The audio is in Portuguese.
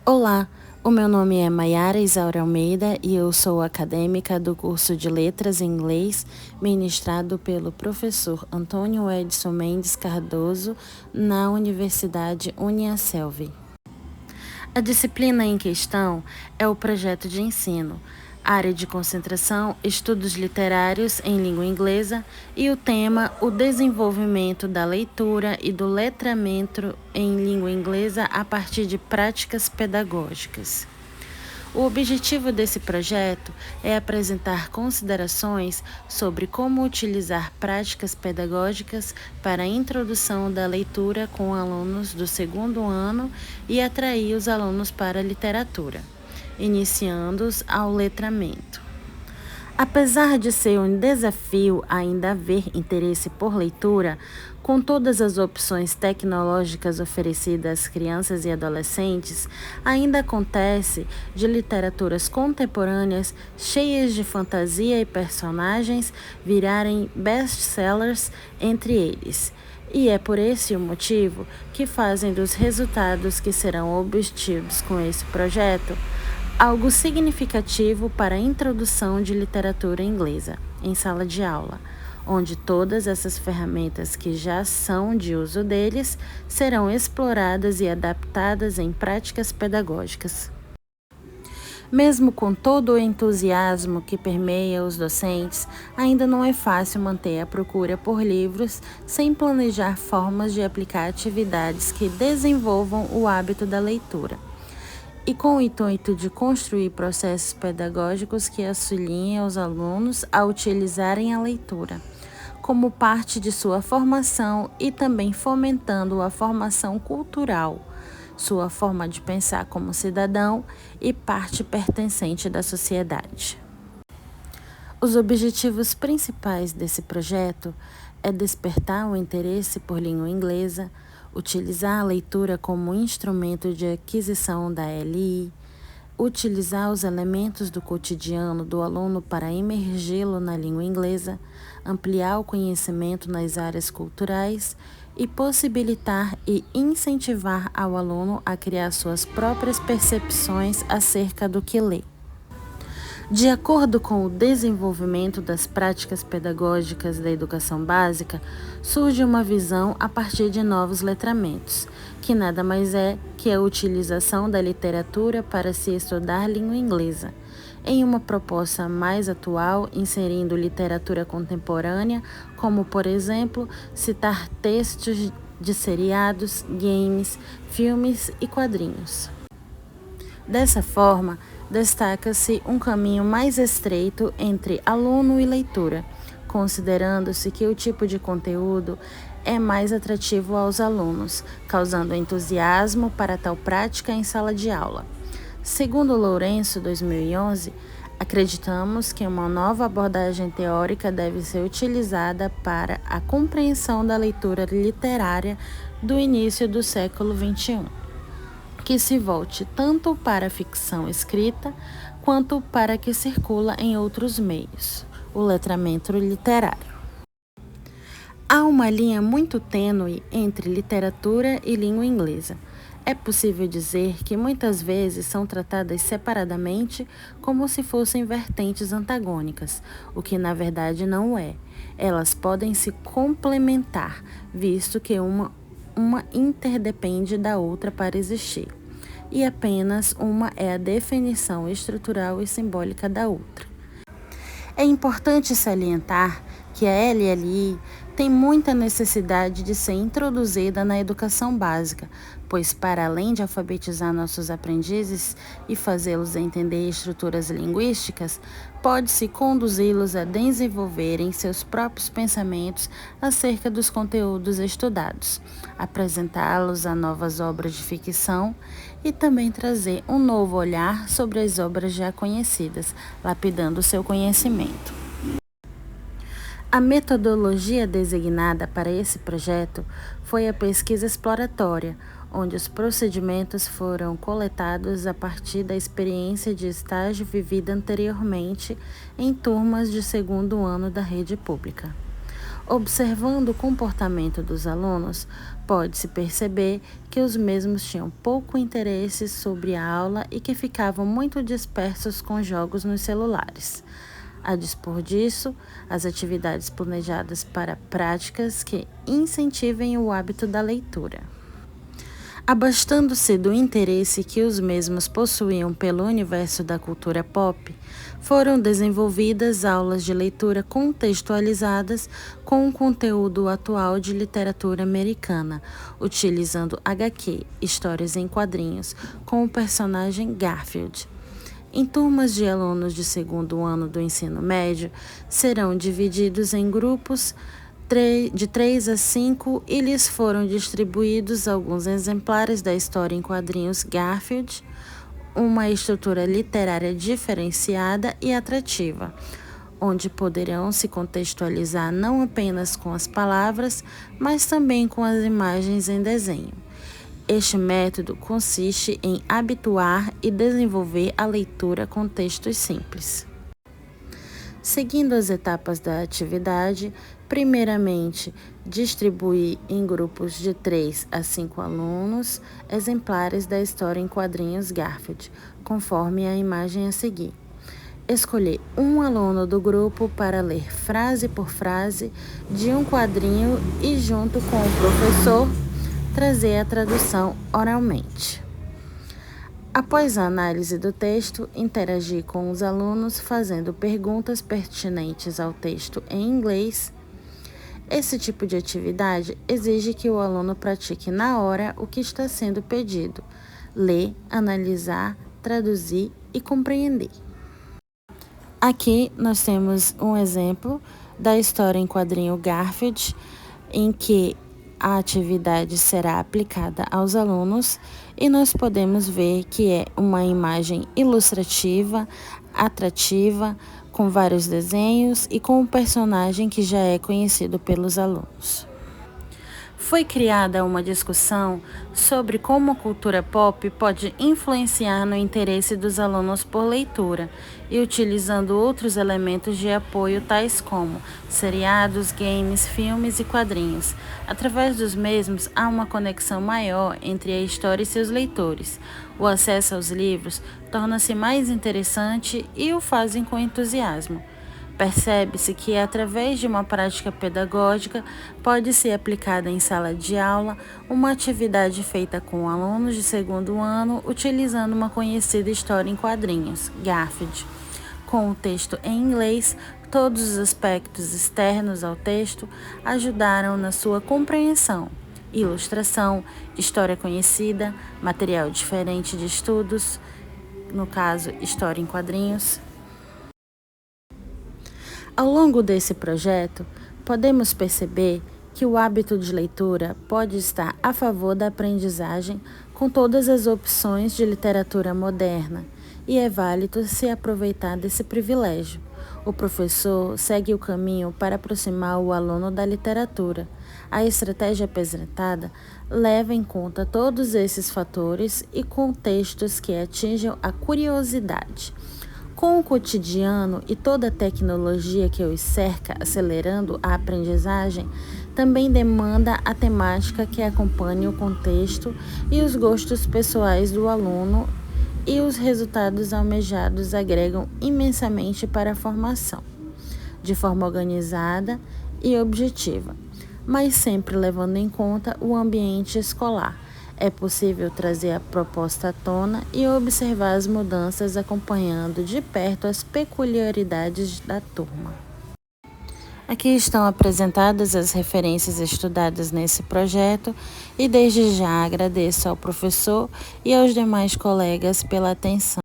Olá, o meu nome é Maiara Isaura Almeida e eu sou acadêmica do curso de Letras em Inglês, ministrado pelo professor Antônio Edson Mendes Cardoso, na Universidade Uniaselv. A disciplina em questão é o projeto de ensino, área de concentração, estudos literários em língua inglesa e o tema, o desenvolvimento da leitura e do letramento em língua inglesa a partir de práticas pedagógicas. O objetivo desse projeto é apresentar considerações sobre como utilizar práticas pedagógicas para a introdução da leitura com alunos do segundo ano e atrair os alunos para a literatura, iniciando-os ao letramento. Apesar de ser um desafio ainda haver interesse por leitura, com todas as opções tecnológicas oferecidas às crianças e adolescentes, ainda acontece de literaturas contemporâneas cheias de fantasia e personagens virarem best-sellers entre eles. E é por esse o motivo que fazem dos resultados que serão obtidos com esse projeto algo significativo para a introdução de literatura inglesa em sala de aula, onde todas essas ferramentas que já são de uso deles serão exploradas e adaptadas em práticas pedagógicas. Mesmo com todo o entusiasmo que permeia os docentes, ainda não é fácil manter a procura por livros sem planejar formas de aplicar atividades que desenvolvam o hábito da leitura. E com o intuito de construir processos pedagógicos que auxiliem os alunos a utilizarem a leitura como parte de sua formação e também fomentando a formação cultural, sua forma de pensar como cidadão e parte pertencente da sociedade. Os objetivos principais desse projeto é despertar o interesse por língua inglesa, utilizar a leitura como instrumento de aquisição da LI, utilizar os elementos do cotidiano do aluno para imergi-lo na língua inglesa, ampliar o conhecimento nas áreas culturais e possibilitar e incentivar ao aluno a criar suas próprias percepções acerca do que lê. De acordo com o desenvolvimento das práticas pedagógicas da educação básica, surge uma visão a partir de novos letramentos, que nada mais é que a utilização da literatura para se estudar língua inglesa, em uma proposta mais atual, inserindo literatura contemporânea, como, por exemplo, citar textos de seriados, games, filmes e quadrinhos. Dessa forma, destaca-se um caminho mais estreito entre aluno e leitura, considerando-se que o tipo de conteúdo é mais atrativo aos alunos, causando entusiasmo para tal prática em sala de aula. Segundo Lourenço, 2011, acreditamos que uma nova abordagem teórica deve ser utilizada para a compreensão da leitura literária do início do século XXI. Que se volte tanto para a ficção escrita quanto para a que circula em outros meios, o letramento literário. Há uma linha muito tênue entre literatura e língua inglesa. É possível dizer que muitas vezes são tratadas separadamente como se fossem vertentes antagônicas, o que na verdade não é. Elas podem se complementar, visto que uma interdepende da outra para existir, e apenas uma é a definição estrutural e simbólica da outra. É importante salientar que a LLI tem muita necessidade de ser introduzida na educação básica, pois, para além de alfabetizar nossos aprendizes e fazê-los entender estruturas linguísticas, pode-se conduzi-los a desenvolverem seus próprios pensamentos acerca dos conteúdos estudados, apresentá-los a novas obras de ficção e também trazer um novo olhar sobre as obras já conhecidas, lapidando seu conhecimento. A metodologia designada para esse projeto foi a pesquisa exploratória, onde os procedimentos foram coletados a partir da experiência de estágio vivida anteriormente em turmas de segundo ano da rede pública. Observando o comportamento dos alunos, pode-se perceber que os mesmos tinham pouco interesse sobre a aula e que ficavam muito dispersos com jogos nos celulares. A dispor disso, as atividades planejadas para práticas que incentivem o hábito da leitura. Abastando-se do interesse que os mesmos possuíam pelo universo da cultura pop, foram desenvolvidas aulas de leitura contextualizadas com o conteúdo atual de literatura americana, utilizando HQ, histórias em quadrinhos, com o personagem Garfield. Em turmas de alunos de segundo ano do ensino médio, serão divididos em grupos de 3 a 5 e lhes foram distribuídos alguns exemplares da história em quadrinhos Garfield, uma estrutura literária diferenciada e atrativa, onde poderão se contextualizar não apenas com as palavras, mas também com as imagens em desenho. Este método consiste em habituar e desenvolver a leitura com textos simples. Seguindo as etapas da atividade, primeiramente, distribuir em grupos de 3 a 5 alunos exemplares da história em quadrinhos Garfield, conforme a imagem a seguir. Escolher um aluno do grupo para ler frase por frase de um quadrinho e, junto com o professor, trazer a tradução oralmente. Após a análise do texto, interagir com os alunos fazendo perguntas pertinentes ao texto em inglês. Esse tipo de atividade exige que o aluno pratique na hora o que está sendo pedido: ler, analisar, traduzir e compreender. Aqui nós temos um exemplo da história em quadrinho Garfield, em que a atividade será aplicada aos alunos e nós podemos ver que é uma imagem ilustrativa, atrativa, com vários desenhos e com um personagem que já é conhecido pelos alunos. Foi criada uma discussão sobre como a cultura pop pode influenciar no interesse dos alunos por leitura e utilizando outros elementos de apoio tais como seriados, games, filmes e quadrinhos. Através dos mesmos, há uma conexão maior entre a história e seus leitores. O acesso aos livros torna-se mais interessante e o fazem com entusiasmo. Percebe-se que, através de uma prática pedagógica, pode ser aplicada em sala de aula uma atividade feita com alunos de segundo ano, utilizando uma conhecida história em quadrinhos, Garfield. Com o texto em inglês, todos os aspectos externos ao texto ajudaram na sua compreensão. Ilustração, história conhecida, material diferente de estudos, no caso, história em quadrinhos. Ao longo desse projeto, podemos perceber que o hábito de leitura pode estar a favor da aprendizagem com todas as opções de literatura moderna e é válido se aproveitar desse privilégio. O professor segue o caminho para aproximar o aluno da literatura. A estratégia apresentada leva em conta todos esses fatores e contextos que atingem a curiosidade. Com o cotidiano e toda a tecnologia que os cerca acelerando a aprendizagem, também demanda a temática que acompanhe o contexto e os gostos pessoais do aluno, e os resultados almejados agregam imensamente para a formação, de forma organizada e objetiva, mas sempre levando em conta o ambiente escolar. É possível trazer a proposta à tona e observar as mudanças acompanhando de perto as peculiaridades da turma. Aqui estão apresentadas as referências estudadas nesse projeto e desde já agradeço ao professor e aos demais colegas pela atenção.